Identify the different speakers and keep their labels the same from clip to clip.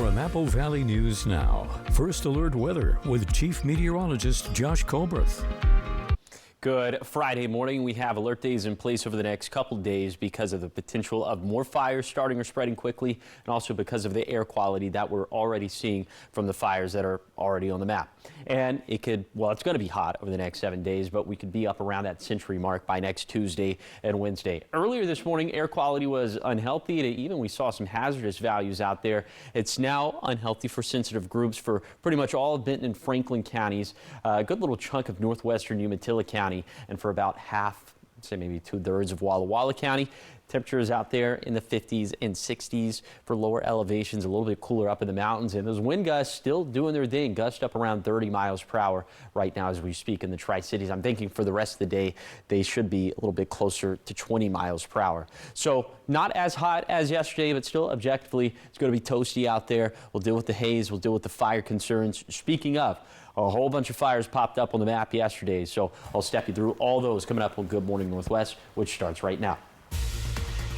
Speaker 1: From Apple Valley News Now, First Alert Weather with Chief Meteorologist Josh Colbreth.
Speaker 2: Good Friday morning. We have alert days in place over the next couple days because of the potential of more fires starting or spreading quickly, and also because of the air quality that we're already seeing from the fires that are already on the map. And it's going to be hot over the next 7 days, but we could be up around that century mark by next Tuesday and Wednesday. Earlier this morning, air quality was unhealthy. Even we saw some hazardous values out there. It's now unhealthy for sensitive groups for pretty much all of Benton and Franklin counties, a good little chunk of northwestern Umatilla County, and for about half, say maybe 2/3 of Walla Walla County. Temperatures out there in the 50s and 60s for lower elevations, a little bit cooler up in the mountains, and those wind gusts still doing their thing, gust up around 30 miles per hour right now as we speak in the Tri-Cities. I'm thinking for the rest of the day they should be a little bit closer to 20 miles per hour. So not as hot as yesterday, but still objectively it's going to be toasty out there. We'll deal with the haze, we'll deal with the fire concerns. Speaking of, a whole bunch of fires popped up on the map yesterday, so I'll step you through all those coming up on Good Morning Northwest, which starts right now.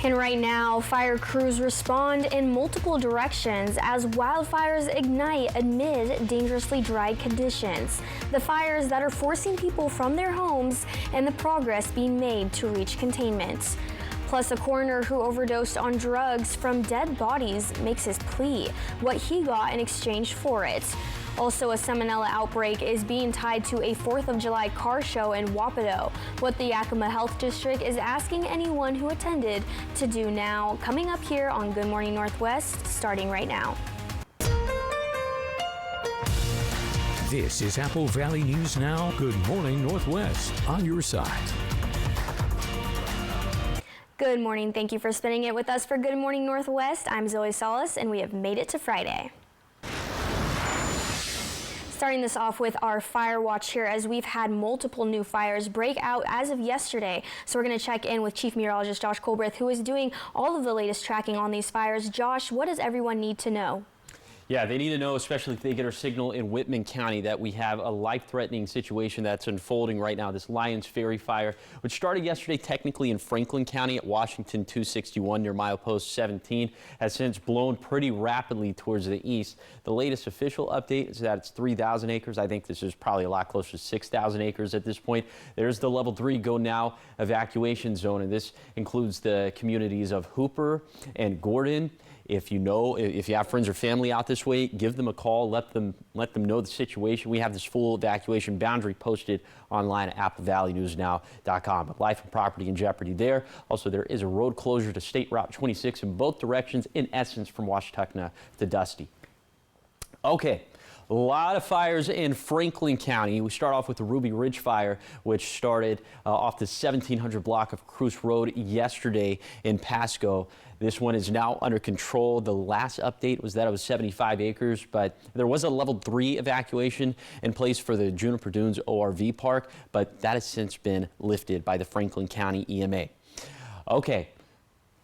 Speaker 3: And right now, fire crews respond in multiple directions as wildfires ignite amid dangerously dry conditions. The fires that are forcing people from their homes and the progress being made to reach containment. Plus, a coroner who overdosed on drugs from dead bodies makes his plea, what he got in exchange for it. Also, a Salmonella outbreak is being tied to a 4th of July car show in Wapato. What the Yakima Health District is asking anyone who attended to do now. Coming up here on Good Morning Northwest, starting right now.
Speaker 1: This is Apple Valley News Now. Good Morning Northwest, on your side.
Speaker 3: Good morning. Thank you for spending it with us for Good Morning Northwest. I'm Zoe Salas, and we have made it to Friday. Starting this off with our fire watch here, as we've had multiple new fires break out as of yesterday. So we're going to check in with Chief Meteorologist Josh Colbreth, who is doing all of the latest tracking on these fires. Josh, what does everyone need to know?
Speaker 2: Yeah, they need to know, especially if they get our signal in Whitman County, that we have a life-threatening situation that's unfolding right now. This Lyons Ferry fire, which started yesterday technically in Franklin County at Washington 261 near milepost 17, has since blown pretty rapidly towards the east. The latest official update is that it's 3,000 acres. I think this is probably a lot closer to 6,000 acres at this point. There's the level 3 go now evacuation zone, and this includes the communities of Hooper and Gordon. If you have friends or family out this way, give them a call, let them know the situation. We have this full evacuation boundary posted online at applevalleynewsnow.com. But life and property in jeopardy there. Also, there is a road closure to State Route 26 in both directions, in essence from Washtuckna to Dusty. Okay. A lot of fires in Franklin County. We start off with the Ruby Ridge fire, which started off the 1700 block of Cruce Road yesterday in Pasco. This one is now under control. The last update was that it was 75 acres, but there was a level 3 evacuation in place for the Juniper Dunes ORV park, but that has since been lifted by the Franklin County EMA. Okay.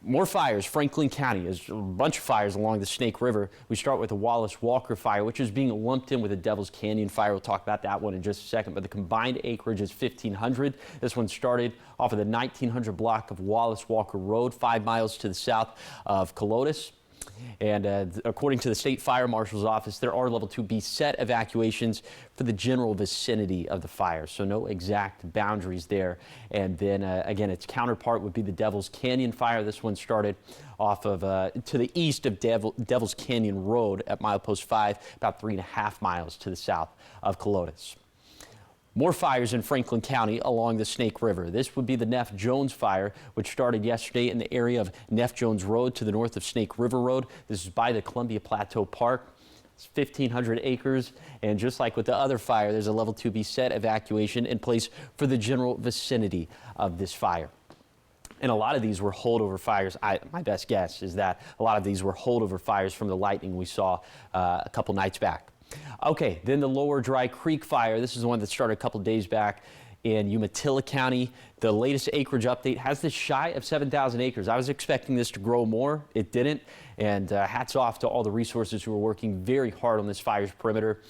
Speaker 2: More fires. Franklin County. There's a bunch of fires along the Snake River. We start with the Wallace Walker fire, which is being lumped in with the Devil's Canyon fire. We'll talk about that one in just a second, but the combined acreage is 1,500. This one started off of the 1900 block of Wallace Walker Road, 5 miles to the south of Colotis. And according to the State Fire Marshal's Office, there are level 2B set evacuations for the general vicinity of the fire, so no exact boundaries there. And then again, its counterpart would be the Devil's Canyon fire. This one started off of to the east of Devil's Canyon Road at milepost 5, about 3.5 miles to the south of Colotis. More fires in Franklin County along the Snake River. This would be the Neff Jones fire, which started yesterday in the area of Neff Jones Road to the north of Snake River Road. This is by the Columbia Plateau Park. It's 1,500 acres, and just like with the other fire, there's a level 2B set evacuation in place for the general vicinity of this fire. And a lot of these were holdover fires. My best guess is that a lot of these were holdover fires from the lightning we saw a couple nights back. Okay, then the Lower Dry Creek fire. This is the one that started a couple days back in Umatilla County. The latest acreage update has this shy of 7,000 acres. I was expecting this to grow more. It didn't. And hats off to all the resources who are working very hard on this fire's perimeter.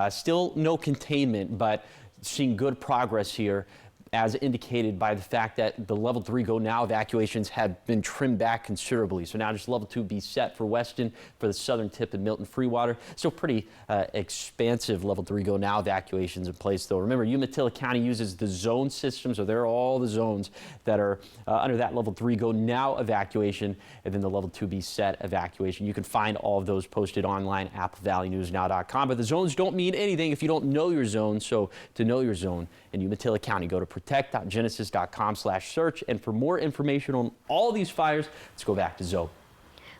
Speaker 2: Still no containment, but seeing good progress here. as indicated by the fact that the level 3 go now evacuations have been trimmed back considerably. So now just level 2B set for Weston, for the southern tip and Milton Freewater. Still pretty expansive level 3 go now evacuations in place though. Remember, Umatilla County uses the zone system, so there are all the zones that are under that level 3 go now evacuation, and then the level 2B set evacuation. You can find all of those posted online at AppleValleyNewsNow.com. But the zones don't mean anything if you don't know your zone. So to know your zone in Umatilla County, go to protect.genesis.com/search. And for more information on all these fires, let's go back to Zoe.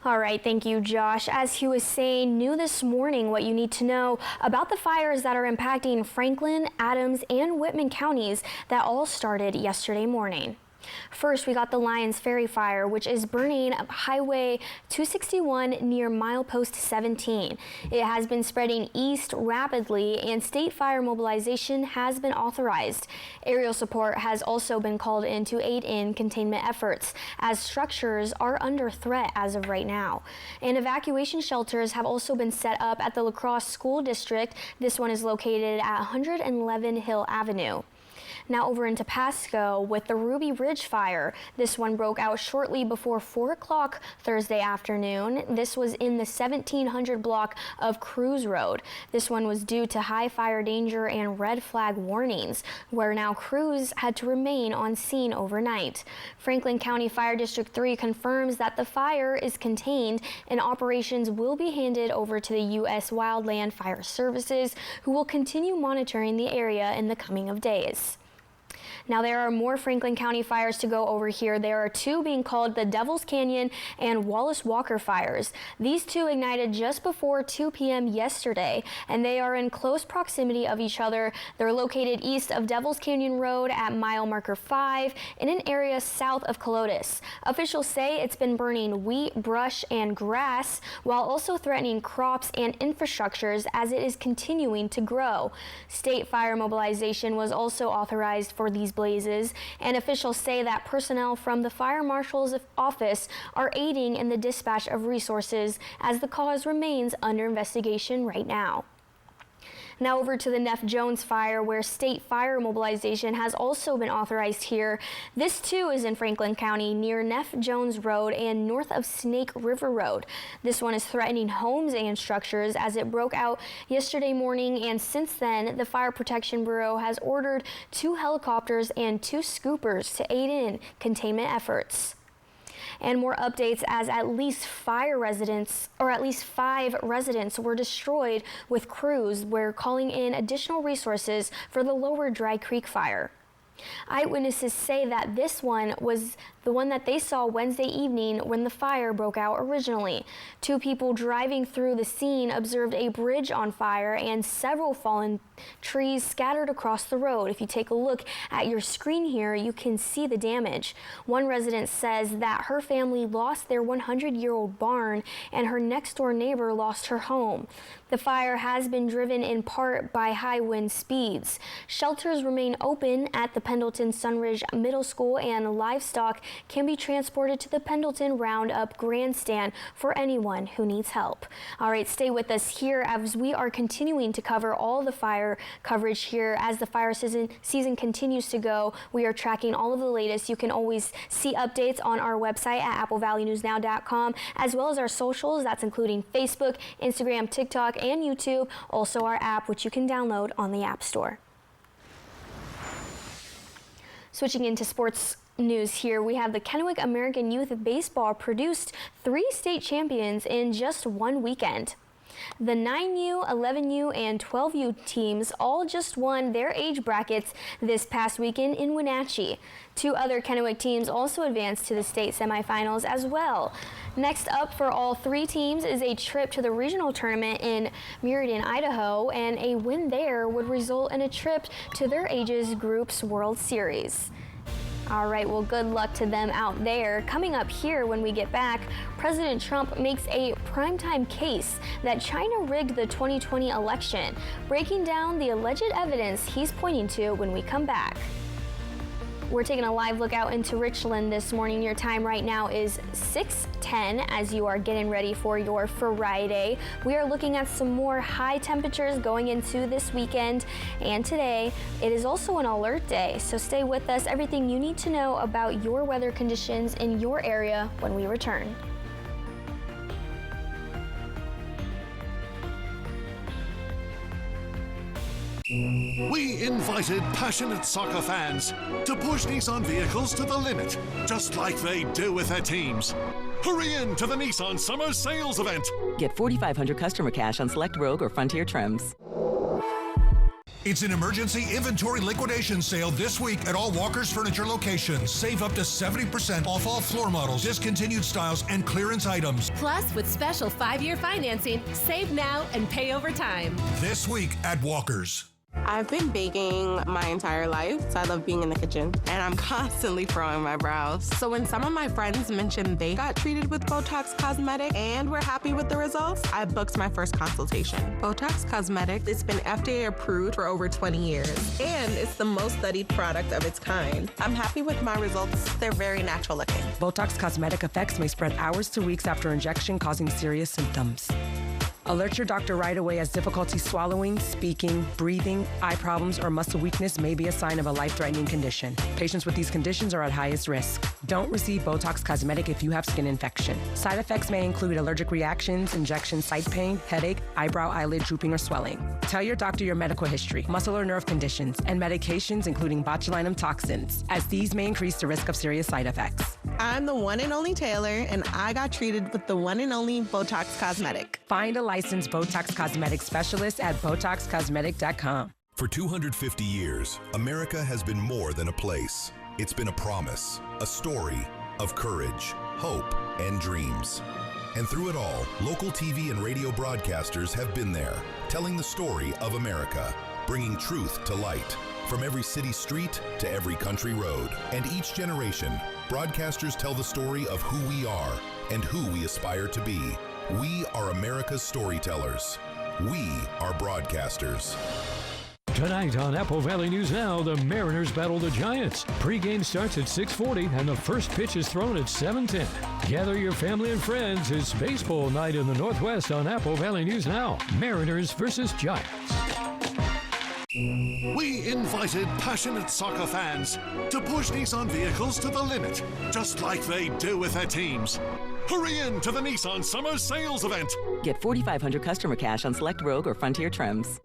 Speaker 3: All right, thank you, Josh. As he was saying, new this morning what you need to know about the fires that are impacting Franklin, Adams, and Whitman counties that all started yesterday morning. First, we got the Lyons Ferry fire, which is burning up Highway 261 near milepost 17. It has been spreading east rapidly, and state fire mobilization has been authorized. Aerial support has also been called in to aid in containment efforts, as structures are under threat as of right now. And evacuation shelters have also been set up at the La Crosse School District. This one is located at 111 Hill Avenue. Now over into Pasco with the Ruby Ridge fire. This one broke out shortly before 4 o'clock Thursday afternoon. This was in the 1700 block of Cruz Road. This one was due to high fire danger and red flag warnings, where now crews had to remain on scene overnight. Franklin County Fire District 3 confirms that the fire is contained and operations will be handed over to the U.S. Wildland Fire Services, who will continue monitoring the area in the coming of days. Now there are more Franklin County fires to go over here. There are two being called the Devil's Canyon and Wallace Walker fires. These two ignited just before 2 p.m. yesterday, and they are in close proximity of each other. They're located east of Devil's Canyon Road at mile marker 5 in an area south of Colotis. Officials say it's been burning wheat, brush, and grass, while also threatening crops and infrastructures as it is continuing to grow. State fire mobilization was also authorized for these blazes, and officials say that personnel from the fire marshal's office are aiding in the dispatch of resources as the cause remains under investigation right now. Now over to the Neff Jones fire, where state fire mobilization has also been authorized here. This too is in Franklin County near Neff Jones Road and north of Snake River Road. This one is threatening homes and structures as it broke out yesterday morning, and since then the Fire Protection Bureau has ordered 2 helicopters and 2 scoopers to aid in containment efforts. And more updates as at least 5 residents were destroyed with crews. We're calling in additional resources for the Lower Dry Creek fire. Eyewitnesses say that this one was the one that they saw Wednesday evening when the fire broke out originally. 2 people driving through the scene observed a bridge on fire and several fallen trees scattered across the road. If you take a look at your screen here, you can see the damage. One resident says that her family lost their 100-year-old barn and her next-door neighbor lost her home. The fire has been driven in part by high wind speeds. Shelters remain open at the Pendleton Sunridge Middle School, and livestock can be transported to the Pendleton Roundup Grandstand for anyone who needs help. All right, stay with us here as we are continuing to cover all the fire coverage here as the fire season continues to go. We are tracking all of the latest. You can always see updates on our website at AppleValleyNewsNow.com, as well as our socials. That's including Facebook, Instagram, TikTok, and YouTube. Also our app, which you can download on the App Store. Switching into sports news here, we have the Kennewick American Youth Baseball produced 3 state champions in just one weekend. The 9U, 11U, and 12U teams all just won their age brackets this past weekend in Wenatchee. 2 other Kennewick teams also advanced to the state semifinals as well. Next up for all 3 teams is a trip to the regional tournament in Meriden, Idaho, and a win there would result in a trip to their ages group's World Series. All right, well, good luck to them out there. Coming up here when we get back, President Trump makes a primetime case that China rigged the 2020 election, breaking down the alleged evidence he's pointing to when we come back. We're taking a live look out into Richland this morning. Your time right now is 6:10 as you are getting ready for your Friday. We are looking at some more high temperatures going into this weekend, and today it is also an alert day, so stay with us. Everything you need to know about your weather conditions in your area when we return.
Speaker 4: We invited passionate soccer fans to push Nissan vehicles to the limit, just like they do with their teams. Hurry in to the Nissan Summer Sales Event.
Speaker 5: Get $4,500 customer cash on select Rogue or Frontier trims.
Speaker 6: It's an emergency inventory liquidation sale this week at all Walker's Furniture locations. Save up to 70% off all floor models, discontinued styles, and clearance items.
Speaker 7: Plus, with special 5-year financing, save now and pay over time.
Speaker 6: This week at Walker's.
Speaker 8: I've been baking my entire life, so I love being in the kitchen, and I'm constantly furrowing my brows. So when some of my friends mentioned they got treated with Botox Cosmetic and were happy with the results, I booked my first consultation. Botox Cosmetic, it's been FDA approved for over 20 years, and it's the most studied product of its kind. I'm happy with my results. They're very natural looking.
Speaker 9: Botox Cosmetic effects may spread hours to weeks after injection, causing serious symptoms. Alert your doctor right away, as difficulty swallowing, speaking, breathing, eye problems, or muscle weakness may be a sign of a life-threatening condition. Patients with these conditions are at highest risk. Don't receive Botox Cosmetic if you have skin infection. Side effects may include allergic reactions, injection site pain, headache, eyebrow, eyelid drooping, or swelling. Tell your doctor your medical history, muscle or nerve conditions, and medications including botulinum toxins, as these may increase the risk of serious side effects.
Speaker 8: I'm the one and only Taylor, and I got treated with the one and only Botox Cosmetic.
Speaker 9: Find a licensed Botox Cosmetic specialist at BotoxCosmetic.com.
Speaker 10: For 250 years, America has been more than a place. It's been a promise, a story of courage, hope, and dreams. And through it all, local TV and radio broadcasters have been there, telling the story of America, bringing truth to light. From every city street to every country road. And each generation, broadcasters tell the story of who we are and who we aspire to be. We are America's storytellers. We are broadcasters.
Speaker 1: Tonight on Apple Valley News Now, the Mariners battle the Giants. Pre-game starts at 6:40 and the first pitch is thrown at 7:10. Gather your family and friends. It's baseball night in the Northwest on Apple Valley News Now. Mariners versus Giants.
Speaker 4: We invited passionate soccer fans to push Nissan vehicles to the limit, just like they do with their teams. Hurry in to the Nissan Summer Sales Event.
Speaker 5: Get $4,500 customer cash on select Rogue or Frontier trims.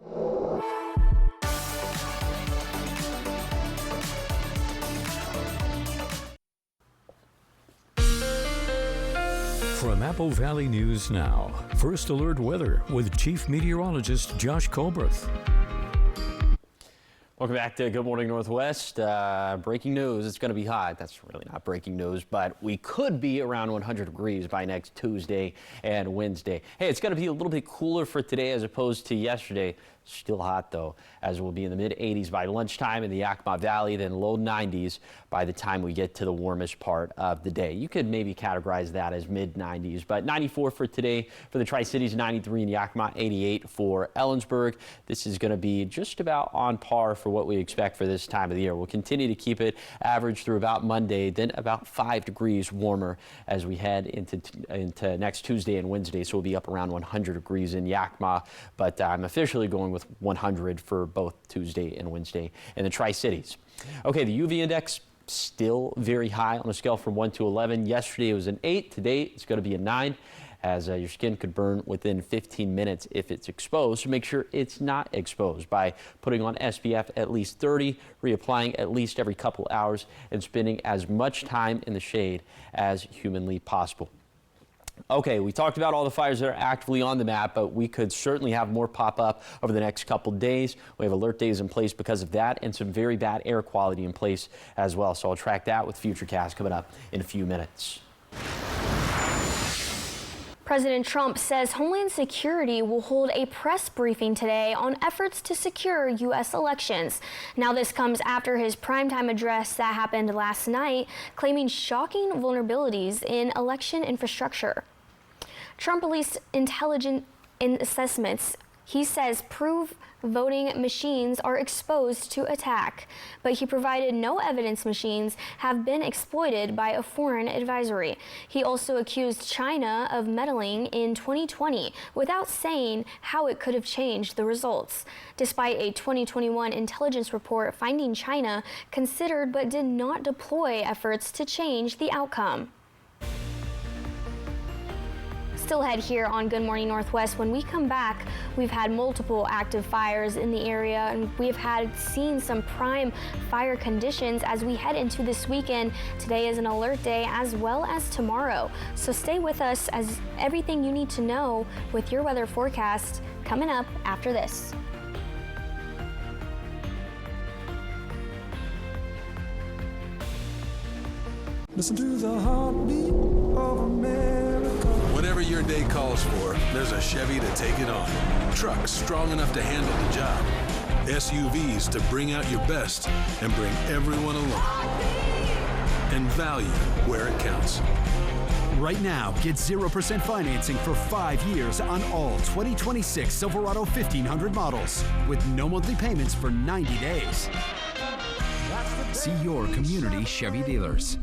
Speaker 1: From Apple Valley News Now, First Alert Weather with Chief Meteorologist Josh Colberth.
Speaker 2: Welcome back to Good Morning Northwest. Breaking news, it's going to be hot. That's really not breaking news, but we could be around 100 degrees by next Tuesday and Wednesday. Hey, it's going to be a little bit cooler for today as opposed to yesterday. Still hot, though, as we'll be in the mid-80s by lunchtime in the Yakima Valley, then low 90s by the time we get to the warmest part of the day. You could maybe categorize that as mid-90s, but 94 for today for the Tri-Cities, 93 in Yakima, 88 for Ellensburg. This is going to be just about on par for what we expect for this time of the year. We'll continue to keep it average through about Monday, then about 5 degrees warmer as we head into next Tuesday and Wednesday. So we'll be up around 100 degrees in Yakima, but I'm officially going with 100 for both Tuesday and Wednesday in the Tri-Cities. Okay, the UV index still very high on a scale from 1 to 11. Yesterday it was an 8. Today it's going to be a 9, as your skin could burn within 15 minutes if it's exposed. So make sure it's not exposed by putting on SPF at least 30, reapplying at least every couple hours, and spending as much time in the shade as humanly possible. Okay, we talked about all the fires that are actively on the map, but we could certainly have more pop up over the next couple days. We have alert days in place because of that, and some very bad air quality in place as well. So I'll track that with Futurecast coming up in a few minutes.
Speaker 3: President Trump says Homeland Security will hold a press briefing today on efforts to secure U.S. elections. Now, this comes after his primetime address that happened last night, claiming shocking vulnerabilities in election infrastructure. Trump released intelligence assessments He says proof voting machines are exposed to attack, but he provided no evidence machines have been exploited by a foreign advisory. He also accused China of meddling in 2020 without saying how it could have changed the results. Despite a 2021 intelligence report finding China considered but did not deploy efforts to change the outcome. Still ahead here on Good Morning Northwest. When we come back, we've had multiple active fires in the area, and we've seen some prime fire conditions as we head into this weekend. Today is an alert day as well as tomorrow. So stay with us as everything you need to know with your weather forecast coming up after this.
Speaker 11: Listen to the heartbeat of America.
Speaker 12: Whatever your day calls for, there's a Chevy to take it on. Trucks strong enough to handle the job. SUVs to bring out your best and bring everyone along. And value where it counts.
Speaker 13: Right now, get 0% financing for 5 years on all 2026 Silverado 1500 models with no monthly payments for 90 days. See your community Chevy dealers.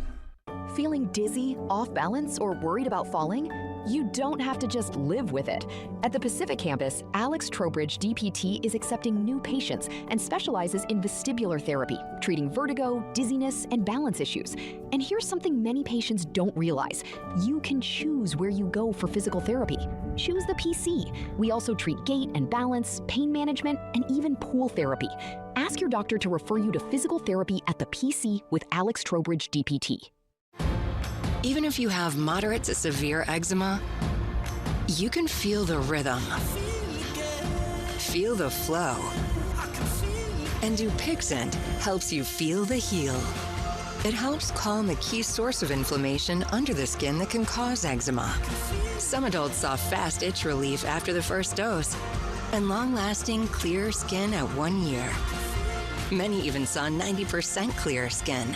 Speaker 14: Feeling dizzy, off balance, or worried about falling? You don't have to just live with it. At the Pacific Campus, Alex Trowbridge DPT is accepting new patients and specializes in vestibular therapy, treating vertigo, dizziness, and balance issues. And here's something many patients don't realize. You can choose where you go for physical therapy. Choose the PC. We also treat gait and balance, pain management, and even pool therapy. Ask your doctor to refer you to physical therapy at the PC with Alex Trowbridge DPT.
Speaker 15: Even if you have moderate to severe eczema, you can feel the rhythm, feel the flow, and Dupixent helps you feel the heal. It helps calm the key source of inflammation under the skin that can cause eczema. Some adults saw fast itch relief after the first dose, and long-lasting clear skin at 1 year. Many even saw 90% clear skin.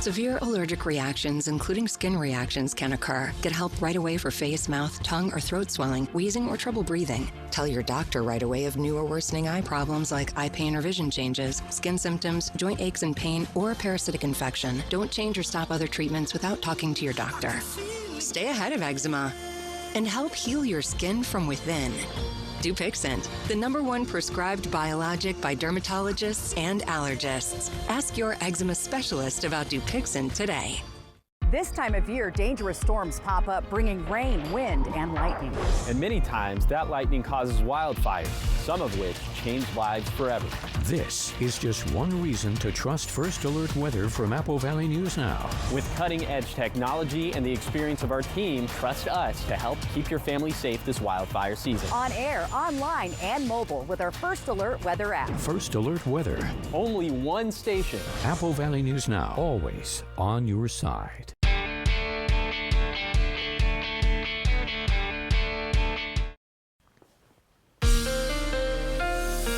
Speaker 15: Severe allergic reactions, including skin reactions, can occur. Get help right away for face, mouth, tongue, or throat swelling, wheezing, or trouble breathing. Tell your doctor right away of new or worsening eye problems like eye pain or vision changes, skin symptoms, joint aches and pain, or a parasitic infection. Don't change or stop other treatments without talking to your doctor. Stay ahead of eczema and help heal your skin from within. Dupixent, the #1 prescribed biologic by dermatologists and allergists. Ask your eczema specialist about Dupixent today.
Speaker 16: This time of year, dangerous storms pop up, bringing rain, wind, and lightning.
Speaker 2: And many times, that lightning causes wildfires, some of which change lives forever.
Speaker 1: This is just one reason to trust First Alert Weather from Apple Valley News Now.
Speaker 2: With cutting-edge technology and the experience of our team, trust us to help keep your family safe this wildfire season.
Speaker 16: On air, online, and mobile with our First Alert Weather app.
Speaker 1: First Alert Weather.
Speaker 2: Only one station.
Speaker 1: Apple Valley News Now, always on your side.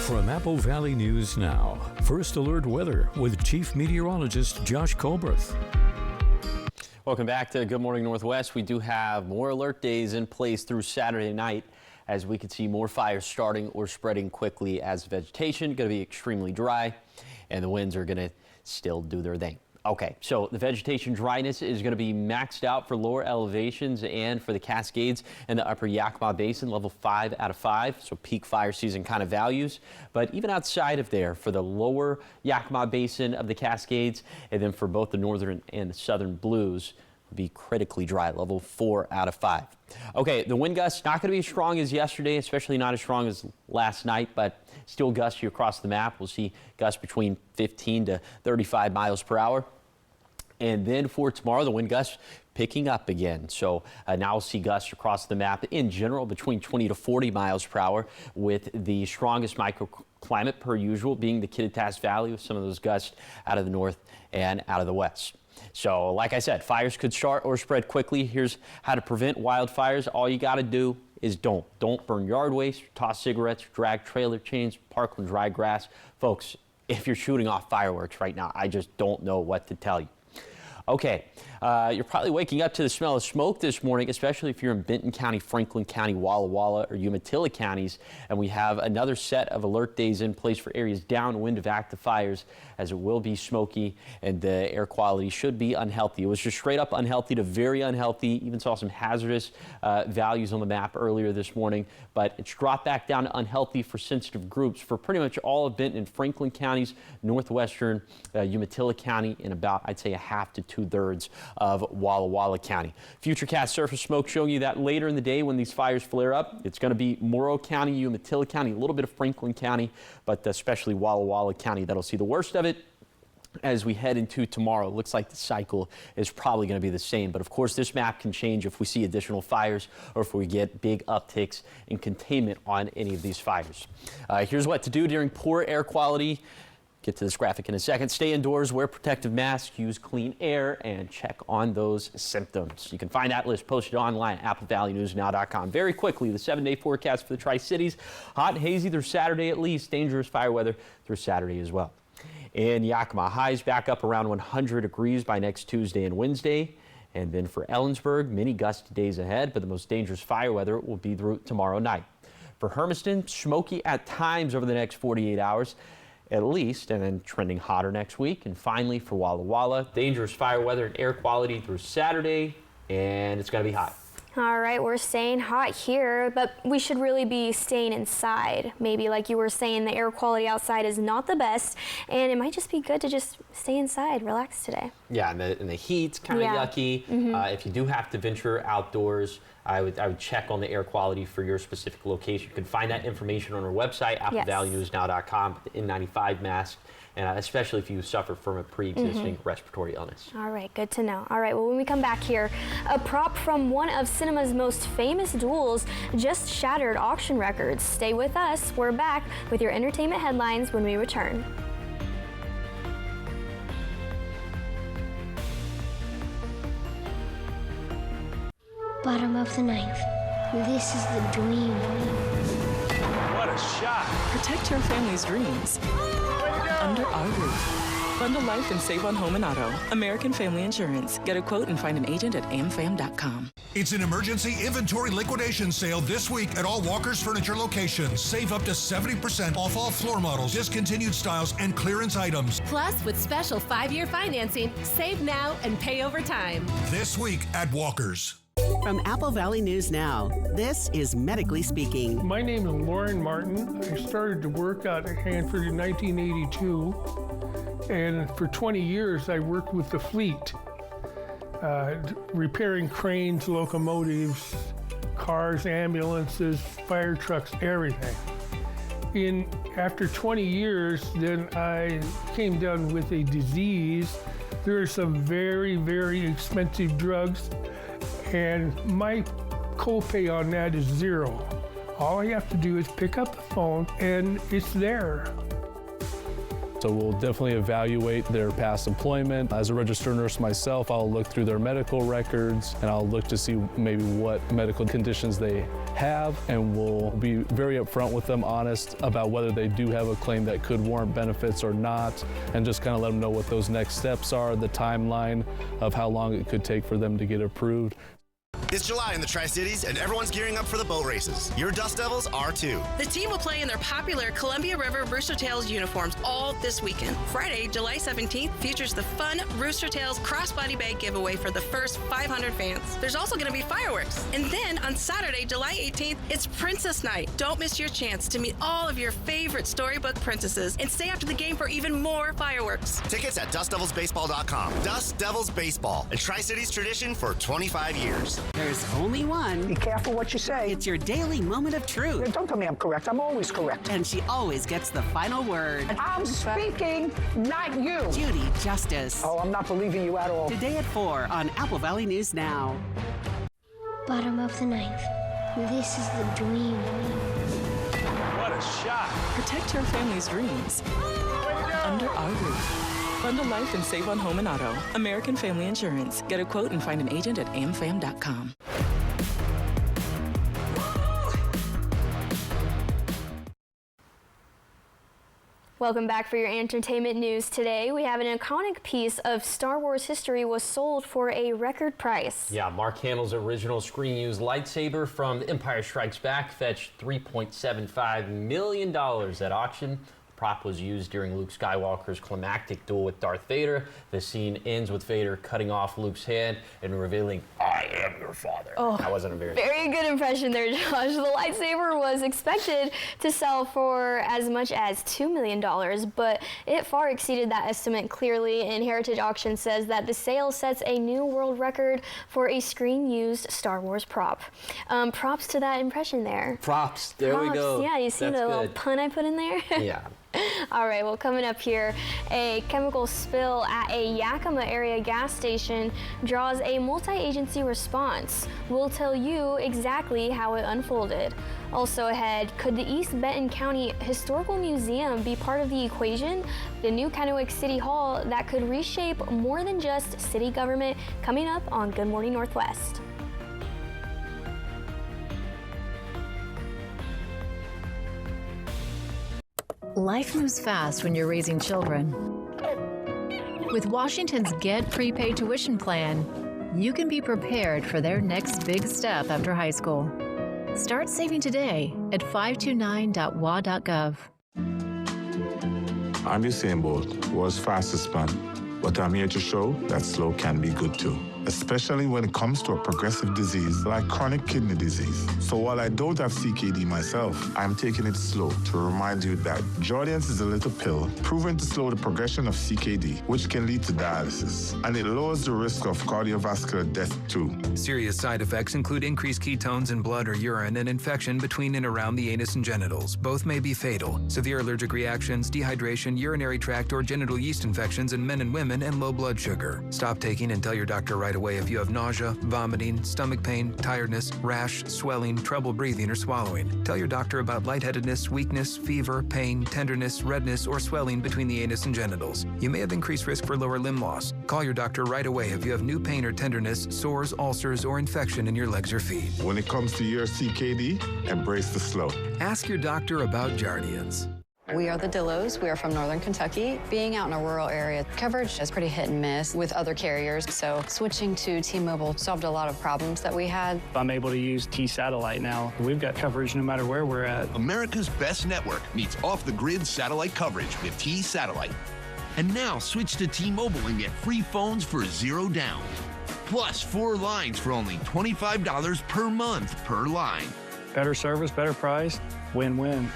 Speaker 1: From Apple Valley News Now, First Alert Weather with Chief Meteorologist Josh Colbreth.
Speaker 2: Welcome back to Good Morning Northwest. We do have more alert days in place through Saturday night, as we could see more fires starting or spreading quickly as vegetation going to be extremely dry and the winds are going to still do their thing. Okay, so the vegetation dryness is going to be maxed out for lower elevations and for the Cascades and the upper Yakima Basin, level 5 out of 5, so peak fire season kind of values. But even outside of there, for the lower Yakima Basin of the Cascades, and then for both the northern and the southern blues, will be critically dry, level 4 out of 5. Okay, the wind gusts not going to be as strong as yesterday, especially not as strong as last night, but still gusty across the map. We'll see gusts between 15 to 35 miles per hour. And then for tomorrow, the wind gusts picking up again. So now we'll see gusts across the map in general between 20 to 40 miles per hour, with the strongest microclimate per usual being the Kittitas Valley, with some of those gusts out of the north and out of the west. So like I said, fires could start or spread quickly. Here's how to prevent wildfires. All you got to do is don't burn yard waste, toss cigarettes, drag trailer chains, park on dry grass. Folks, if you're shooting off fireworks right now, I just don't know what to tell you. Okay, You're probably waking up to the smell of smoke this morning, especially if you're in Benton County, Franklin County, Walla Walla, or Umatilla counties. And we have another set of alert days in place for areas downwind of active fires, as it will be smoky and the air quality should be unhealthy. It was just straight up unhealthy to very unhealthy. Even saw some hazardous values on the map earlier this morning, but it's dropped back down to unhealthy for sensitive groups for pretty much all of Benton and Franklin counties, northwestern Umatilla County, and about, I'd say, a half to 2/3 of Walla Walla County. Futurecast surface smoke showing you that later in the day when these fires flare up, it's going to be Morrow County, Umatilla County, a little bit of Franklin County, but especially Walla Walla County that'll see the worst of it. As we head into tomorrow, it looks like the cycle is probably going to be the same. But of course, this map can change if we see additional fires or if we get big upticks in containment on any of these fires. Here's what to do during poor air quality. Get to this graphic in a second. Stay indoors, wear protective masks, use clean air, and check on those symptoms. You can find that list posted online at AppleValleyNewsNow.com. Very quickly, the 7-day forecast for the Tri-Cities. Hot and hazy through Saturday at least. Dangerous fire weather through Saturday as well. In Yakima, highs back up around 100 degrees by next Tuesday and Wednesday. And then for Ellensburg, many gusty days ahead, but the most dangerous fire weather will be through tomorrow night. For Hermiston, smoky at times over the next 48 hours. At least, and then trending hotter next week. And finally, for Walla Walla, dangerous fire weather and air quality through Saturday, and it's going to be hot.
Speaker 3: All right, we're staying hot here, but we should really be staying inside. Maybe like you were saying, the air quality outside is not the best, and it might just be good to just stay inside, relax today.
Speaker 2: Yeah, and the heat's kind of yucky. If you do have to venture outdoors, I would check on the air quality for your specific location. You can find that information on our website, AppleValleyNewsNow.com, the N95 mask, and especially if you suffer from a pre-existing respiratory illness.
Speaker 3: All right, good to know. All right, well, when we come back here, a prop from one of cinema's most famous duels just shattered auction records. Stay with us. We're back with your entertainment headlines when we return.
Speaker 17: Bottom of the ninth. This is the dream.
Speaker 12: What a shot!
Speaker 5: Protect your family's dreams under our roof. Bundle life and save on home and auto. American Family Insurance. Get a quote and find an agent at amfam.com.
Speaker 6: It's an emergency inventory liquidation sale this week at all Walker's Furniture locations. Save up to 70% off all floor models, discontinued styles, and clearance items.
Speaker 7: Plus, with special 5-year financing, save now and pay over time.
Speaker 6: This week at Walker's.
Speaker 18: From Apple Valley News Now, this is Medically Speaking.
Speaker 19: My name is Lauren Martin. I started to work out at Hanford in 1982, and for 20 years I worked with the fleet, repairing cranes, locomotives, cars, ambulances, fire trucks, everything. After 20 years, then I came down with a disease. There are some very, very expensive drugs, and my copay on that is $0. All I have to do is pick up the phone and it's there.
Speaker 20: So we'll definitely evaluate their past employment. As a registered nurse myself, I'll look through their medical records and I'll look to see maybe what medical conditions they have, and we'll be very upfront with them, honest about whether they do have a claim that could warrant benefits or not, and just kind of let them know what those next steps are, the timeline of how long it could take for them to get approved.
Speaker 21: It's July in the Tri-Cities, and everyone's gearing up for the boat races. Your Dust Devils are too.
Speaker 22: The team will play in their popular Columbia River Rooster Tails uniforms all this weekend. Friday, July 17th, features the fun Rooster Tails crossbody bag giveaway for the first 500 fans. There's also going to be fireworks. And then on Saturday, July 18th, it's Princess Night. Don't miss your chance to meet all of your favorite storybook princesses and stay after the game for even more fireworks.
Speaker 21: Tickets at DustDevilsBaseball.com. Dust Devils Baseball, a Tri-Cities tradition for 25 years.
Speaker 18: There's only one.
Speaker 23: Be careful what you say.
Speaker 18: It's your daily moment of truth.
Speaker 23: Don't tell me I'm correct. I'm always correct.
Speaker 18: And she always gets the final word.
Speaker 23: I'm speaking, not you.
Speaker 18: Judy Justice.
Speaker 23: Oh, I'm not believing you at all.
Speaker 18: Today at 4 on Apple Valley News Now.
Speaker 17: Bottom of the ninth. This is the dream.
Speaker 12: What a shot!
Speaker 5: Protect your family's dreams under our roof. Bundle life and save on home and auto. American Family Insurance. Get a quote and find an agent at amfam.com.
Speaker 3: Welcome back for your entertainment news today. We have an iconic piece of Star Wars history was sold for a record price.
Speaker 2: Yeah, Mark Hamill's original screen-used lightsaber from The Empire Strikes Back fetched $3.75 million at auction. The prop was used during Luke Skywalker's climactic duel with Darth Vader. The scene ends with Vader cutting off Luke's hand and revealing, "I am your father."
Speaker 3: Oh,
Speaker 2: that wasn't a very
Speaker 3: good impression there, Josh. The lightsaber was expected to sell for as much as $2 million, but it far exceeded that estimate clearly, and Heritage Auction says that the sale sets a new world record for a screen-used Star Wars prop. Props to that impression there.
Speaker 2: Props. There we go.
Speaker 3: Yeah, you see the little pun I put in there?
Speaker 2: Yeah.
Speaker 3: All right, well, coming up here, a chemical spill at a Yakima area gas station draws a multi-agency response. We'll tell you exactly how it unfolded. Also ahead, could the East Benton County Historical Museum be part of the equation? The new Kennewick City Hall that could reshape more than just city government, coming up on Good Morning Northwest.
Speaker 8: Life moves fast when you're raising children. With Washington's Get Prepaid Tuition Plan, you can be prepared for their next big step after high school. Start saving today at 529.wa.gov.
Speaker 9: I'm Usain Bolt, world's fastest man, but I'm here to show that slow can be good too, especially when it comes to a progressive disease like chronic kidney disease. So while I don't have CKD myself, I'm taking it slow to remind you that Jardiance is a little pill proven to slow the progression of CKD, which can lead to dialysis, and it lowers the risk of cardiovascular death too.
Speaker 10: Serious side effects include increased ketones in blood or urine and infection between and around the anus and genitals. Both may be fatal. Severe allergic reactions, dehydration, urinary tract or genital yeast infections in men and women, and low blood sugar. Stop taking and tell your doctor right away if you have nausea, vomiting, stomach pain, tiredness, rash, swelling, trouble breathing or swallowing. Tell your doctor about lightheadedness, weakness, fever, pain, tenderness, redness, or swelling between the anus and genitals. You may have increased risk for lower limb loss. Call your doctor right away if you have new pain or tenderness, sores, ulcers, or infection in your legs or feet.
Speaker 9: When it comes to your CKD, embrace the slow.
Speaker 10: Ask your doctor about Jardiance.
Speaker 24: We are the Dillos. We are from Northern Kentucky. Being out in a rural area, coverage is pretty hit and miss with other carriers, so switching to T-Mobile solved a lot of problems that we had.
Speaker 25: I'm able to use T-Satellite now. We've got coverage no matter where we're at.
Speaker 26: America's best network meets off-the-grid satellite coverage with T-Satellite. And now switch to T-Mobile and get free phones for $0 down. Plus 4 lines for only $25 per month per line.
Speaker 25: Better service, better price, win-win.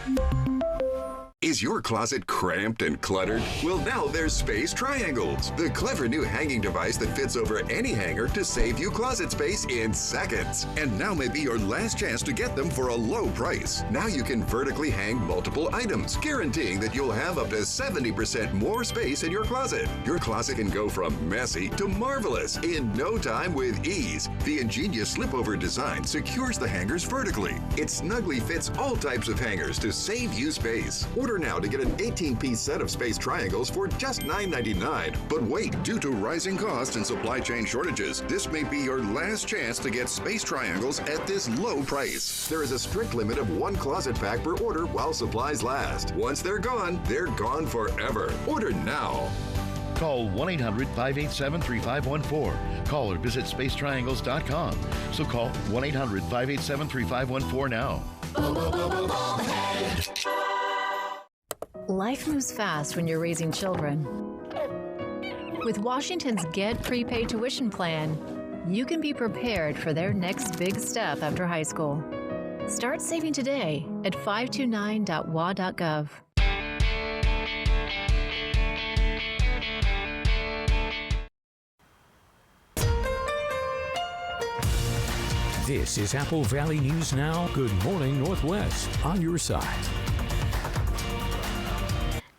Speaker 27: Is your closet cramped and cluttered? Well, now there's Space Triangles, the clever new hanging device that fits over any hanger to save you closet space in seconds. And now may be your last chance to get them for a low price. Now you can vertically hang multiple items, guaranteeing that you'll have up to 70% more space in your closet. Your closet can go from messy to marvelous in no time with ease. The ingenious slip-over design secures the hangers vertically. It snugly fits all types of hangers to save you space. Order now to get an 18-piece set of Space Triangles for just $9.99. But wait, due to rising costs and supply chain shortages, this may be your last chance to get Space Triangles at this low price. There is a strict limit of 1 closet pack per order while supplies last. Once they're gone forever. Order now.
Speaker 28: Call 1-800-587-3514. Call or visit spacetriangles.com. So call 1-800-587-3514 now.
Speaker 8: Life moves fast when you're raising children. With Washington's Get Prepaid Tuition Plan, you can be prepared for their next big step after high school. Start saving today at 529.wa.gov.
Speaker 1: This is Apple Valley News Now. Good morning, Northwest. On your side.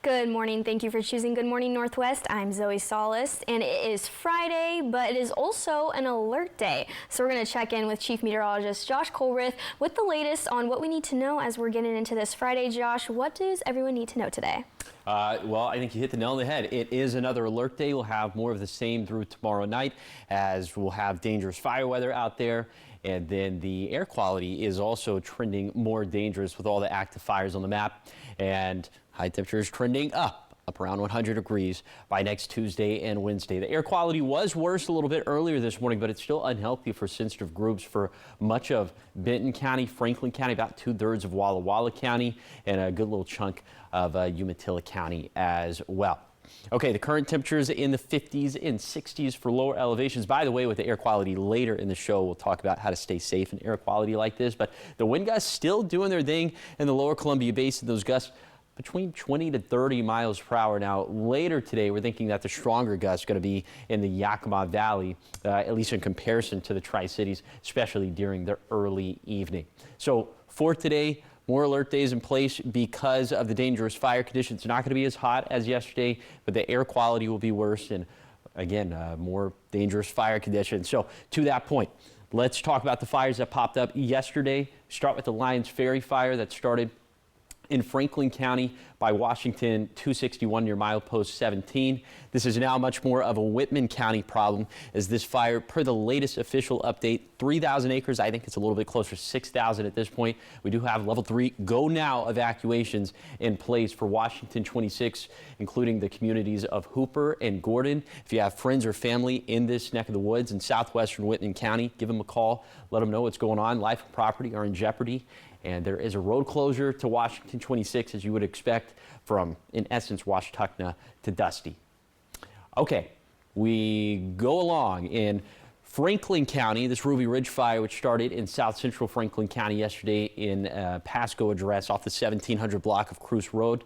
Speaker 3: Good morning. Thank you for choosing Good Morning Northwest. I'm Zoe Solis, and it is Friday, but it is also an alert day. So we're going to check in with Chief Meteorologist Josh Colrith with the latest on what we need to know as we're getting into this Friday. Josh, what does everyone need to know today?
Speaker 2: Well, I think you hit the nail on the head. It is another alert day. We'll have more of the same through tomorrow night, as we'll have dangerous fire weather out there. And then the air quality is also trending more dangerous with all the active fires on the map, and high temperatures trending up around 100 degrees by next Tuesday and Wednesday. The air quality was worse a little bit earlier this morning, but it's still unhealthy for sensitive groups for much of Benton County, Franklin County, about 2/3 of Walla Walla County, and a good little chunk of Umatilla County as well. Okay, the current temperatures in the 50s and 60s for lower elevations. By the way, with the air quality later in the show, we'll talk about how to stay safe in air quality like this. But the wind gusts still doing their thing in the lower Columbia Basin. Those gusts between 20 to 30 miles per hour. Now, later today, we're thinking that the stronger gusts are going to be in the Yakima Valley, at least in comparison to the Tri-Cities, especially during the early evening. So for today, more alert days in place because of the dangerous fire conditions. It's not going to be as hot as yesterday, but the air quality will be worse, and again, more dangerous fire conditions. So to that point, let's talk about the fires that popped up yesterday. Start with the Lyons Ferry fire that started in Franklin County by Washington 261 near milepost 17. This is now much more of a Whitman County problem, as this fire, per the latest official update, 3,000 acres. I think it's a little bit closer to 6,000 at this point. We do have level 3 go now evacuations in place for Washington 26, including the communities of Hooper and Gordon. If you have friends or family in this neck of the woods in southwestern Whitman County, give them a call. Let them know what's going on. Life and property are in jeopardy. And there is a road closure to Washington 26, as you would expect from, in essence, Washtuckna to Dusty. Okay, we go along in Franklin County. This Ruby Ridge fire, which started in south central Franklin County yesterday in Pasco address off the 1700 block of Cruce Road.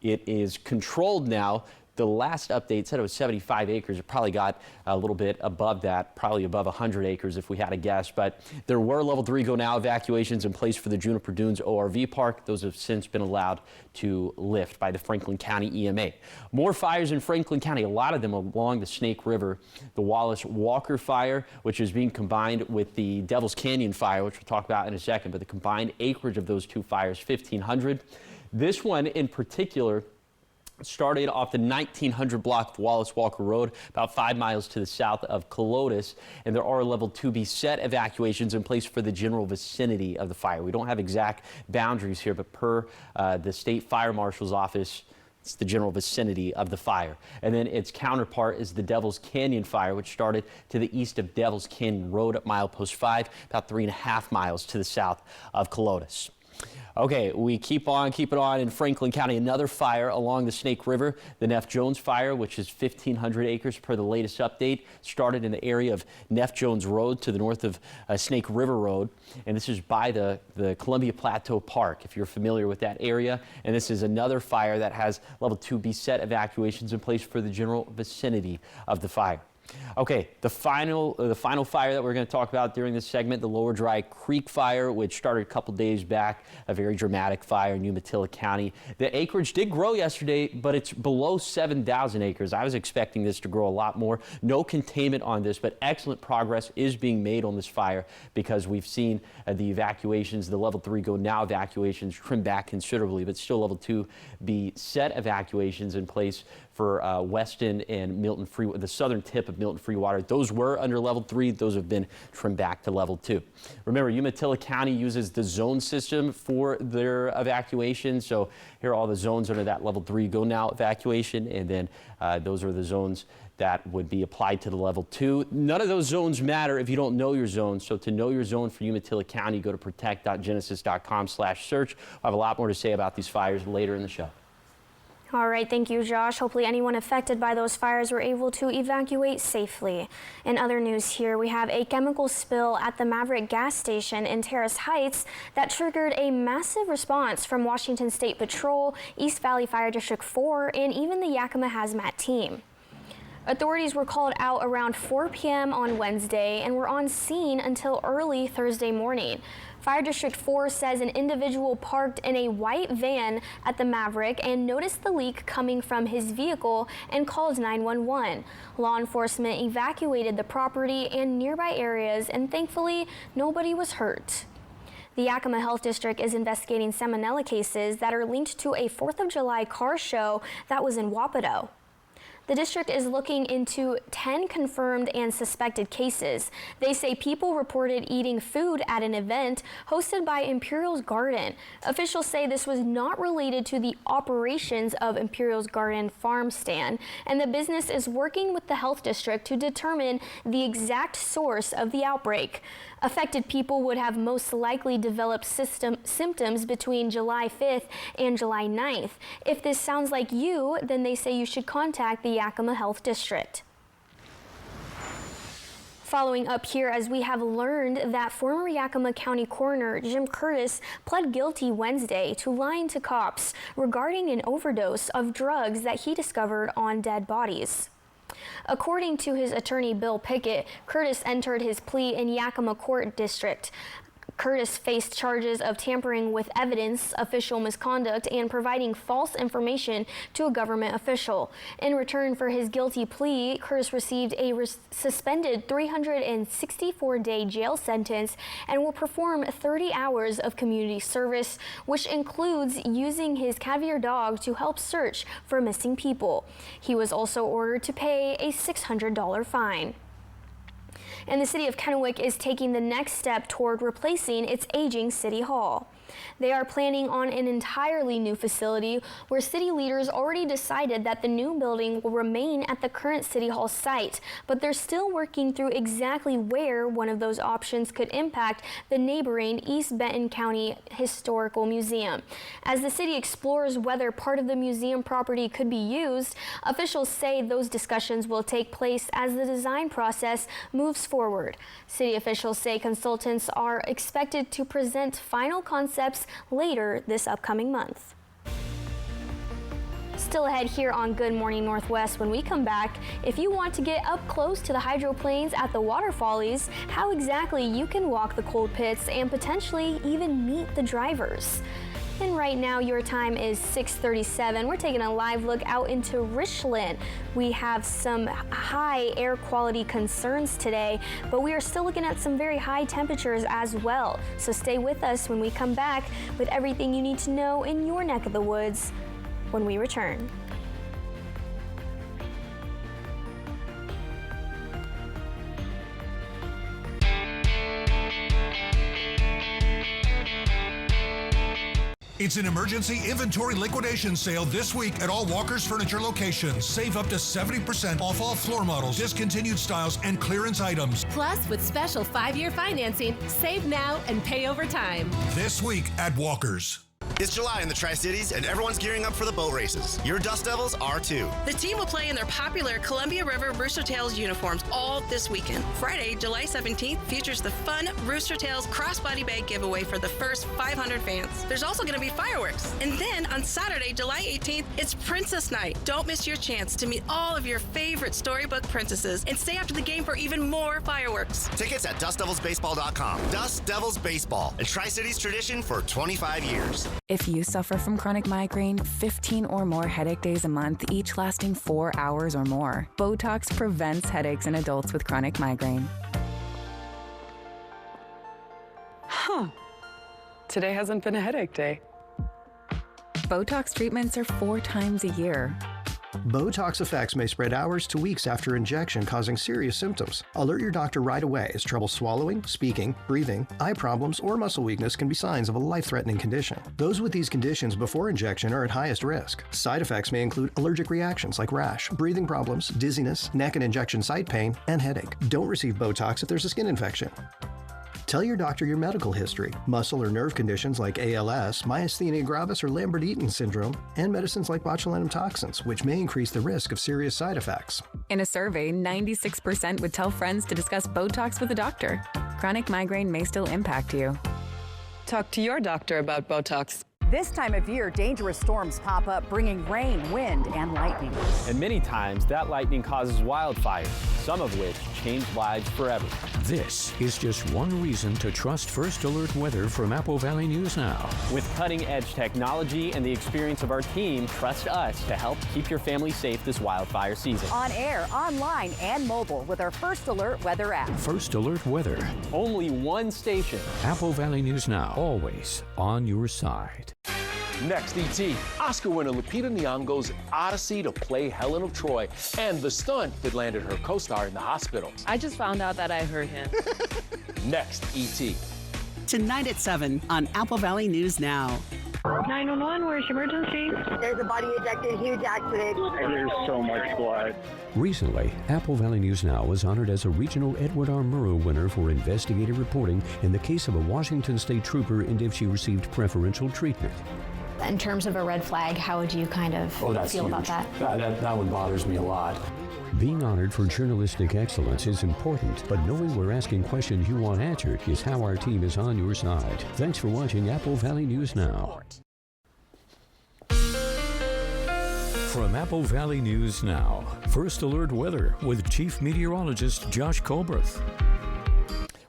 Speaker 2: It is controlled now. The last update said it was 75 acres. It probably got a little bit above that, probably above 100 acres if we had a guess. But there were level 3 go now evacuations in place for the Juniper Dunes ORV Park. Those have since been allowed to lift by the Franklin County EMA. More fires in Franklin County, a lot of them along the Snake River. The Wallace Walker fire, which is being combined with the Devil's Canyon fire, which we'll talk about in a second. But the combined acreage of those two fires, 1,500. This one in particular started off the 1900 block of Wallace Walker Road, about 5 miles to the south of Colotis, and there are level 2B set evacuations in place for the general vicinity of the fire. We don't have exact boundaries here, but per the state fire marshal's office, it's the general vicinity of the fire. And then its counterpart is the Devil's Canyon fire, which started to the east of Devil's Canyon Road at milepost 5, about 3.5 miles to the south of Colotis. Okay, we keep on keeping on in Franklin County. Another fire along the Snake River, the Neff Jones fire, which is 1,500 acres per the latest update, started in the area of Neff Jones Road to the north of Snake River Road. And this is by the Columbia Plateau Park, if you're familiar with that area. And this is another fire that has level 2B set evacuations in place for the general vicinity of the fire. Okay, the final fire that we're going to talk about during this segment, the Lower Dry Creek fire, which started a couple days back, a very dramatic fire in Umatilla County. The acreage did grow yesterday, but it's below 7,000 acres. I was expecting this to grow a lot more. No containment on this, but excellent progress is being made on this fire because we've seen the evacuations, the level 3 go now evacuations trim back considerably, but still level 2B set evacuations in place for Weston and Milton Free, the southern tip of Milton Freewater. Those were under level 3. Those have been trimmed back to level 2. Remember, Umatilla County uses the zone system for their evacuation. So here are all the zones under that level 3 go now evacuation. And then those are the zones that would be applied to the level 2. None of those zones matter if you don't know your zone. So to know your zone for Umatilla County, go to protect.genesis.com/search. I'll have a lot more to say about these fires later in the show.
Speaker 3: All right, thank you, Josh. Hopefully anyone affected by those fires were able to evacuate safely. In other news here, we have a chemical spill at the Maverick gas station in Terrace Heights that triggered a massive response from Washington State Patrol, East Valley Fire District 4, and even the Yakima Hazmat team. Authorities were called out around 4 p.m. on Wednesday and were on scene until early Thursday morning. Fire District 4 says an individual parked in a white van at the Maverick and noticed the leak coming from his vehicle and called 911. Law enforcement evacuated the property and nearby areas, and thankfully nobody was hurt. The Yakima Health District is investigating salmonella cases that are linked to a 4th of July car show that was in Wapato. The district is looking into 10 confirmed and suspected cases. They say people reported eating food at an event hosted by Imperial's Garden. Officials say this was not related to the operations of Imperial's Garden farm stand, and the business is working with the health district to determine the exact source of the outbreak. Affected people would have most likely developed symptoms between July 5th and July 9th. If this sounds like you, then they say you should contact the Yakima Health District. Following up here, as we have learned that former Yakima County Coroner Jim Curtis pled guilty Wednesday to lying to cops regarding an overdose of drugs that he discovered on dead bodies. According to his attorney Bill Pickett, Curtis entered his plea in Yakima Court District. Curtis faced charges of tampering with evidence, official misconduct, and providing false information to a government official. In return for his guilty plea, Curtis received a suspended 364-day jail sentence and will perform 30 hours of community service, which includes using his Caviar dog to help search for missing people. He was also ordered to pay a $600 fine. And the city of Kennewick is taking the next step toward replacing its aging city hall. They are planning on an entirely new facility where city leaders already decided that the new building will remain at the current city hall site, but they're still working through exactly where one of those options could impact the neighboring East Benton County Historical Museum. As the city explores whether part of the museum property could be used, officials say those discussions will take place as the design process moves forward. City officials say consultants are expected to present final concepts later this upcoming month. Still ahead here on Good Morning Northwest. When we come back, if you want to get up close to the hydroplanes at the waterfallies, how exactly you can walk the cold pits and potentially even meet the drivers. And right now your time is 6:37. We're taking a live look out into Richland. We have some high air quality concerns today, but we are still looking at some very high temperatures as well. So stay with us when we come back with everything you need to know in your neck of the woods when we return.
Speaker 4: It's an emergency inventory liquidation sale this week at all Walker's Furniture locations. Save up to 70% off all floor models, discontinued styles, and clearance items.
Speaker 6: Plus, with special 5-year financing, save now and pay over time.
Speaker 4: This week at Walker's.
Speaker 21: It's July in the Tri-Cities, and everyone's gearing up for the boat races. Your Dust Devils are too.
Speaker 22: The team will play in their popular Columbia River Rooster Tails uniforms all this weekend. Friday, July 17th, features the fun Rooster Tails crossbody bag giveaway for the first 500 fans. There's also going to be fireworks. And then on Saturday, July 18th, it's Princess Night. Don't miss your chance to meet all of your favorite storybook princesses and stay after the game for even more fireworks.
Speaker 21: Tickets at DustDevilsBaseball.com. Dust Devils Baseball, a Tri-Cities tradition for 25 years.
Speaker 7: If you suffer from chronic migraine, 15 or more headache days a month, each lasting 4 hours or more, Botox prevents headaches in adults with chronic migraine.
Speaker 11: Huh. Today hasn't been a headache day.
Speaker 7: Botox treatments are 4 times a year.
Speaker 13: Botox effects may spread hours to weeks after injection, causing serious symptoms. Alert your doctor right away, as trouble swallowing, speaking, breathing, eye problems, or muscle weakness can be signs of a life-threatening condition. Those with these conditions before injection are at highest risk. Side effects may include allergic reactions like rash, breathing problems, dizziness, neck and injection site pain, and headache. Don't receive Botox if there's a skin infection. Tell your doctor your medical history, muscle or nerve conditions like ALS, myasthenia gravis or Lambert-Eaton syndrome, and medicines like botulinum toxins, which may increase the risk of serious side effects.
Speaker 7: In a survey, 96% would tell friends to discuss Botox with a doctor. Chronic migraine may still impact you.
Speaker 11: Talk to your doctor about Botox.
Speaker 14: This time of year, dangerous storms pop up, bringing rain, wind, and lightning.
Speaker 2: And many times, that lightning causes wildfires, some of which change lives forever.
Speaker 1: This is just one reason to trust First Alert Weather from Apple Valley News Now.
Speaker 2: With cutting-edge technology and the experience of our team, trust us to help keep your family safe this wildfire season.
Speaker 14: On air, online, and mobile with our First Alert Weather app.
Speaker 1: First Alert Weather.
Speaker 2: Only one station.
Speaker 1: Apple Valley News Now, always on your side.
Speaker 12: Next, E.T. Oscar winner Lupita Nyong'o's odyssey to play Helen of Troy and the stunt that landed her co-star in the hospital.
Speaker 11: I just found out that I hurt him.
Speaker 12: Next, E.T.
Speaker 15: Tonight at 7 on Apple Valley News Now.
Speaker 16: 911, where's your emergency? There's a body ejected, huge accident.
Speaker 25: And there's so much blood.
Speaker 1: Recently, Apple Valley News Now was honored as a regional Edward R. Murrow winner for investigative reporting in the case of a Washington State trooper and if she received preferential treatment.
Speaker 3: In terms of a red flag, how would you kind of feel about that?
Speaker 17: That one bothers me a lot.
Speaker 1: Being honored for journalistic excellence is important, but knowing we're asking questions you want answered is how our team is on your side. Thanks for watching Apple Valley News Now. From Apple Valley News Now, First Alert Weather with Chief Meteorologist Josh Colbreth.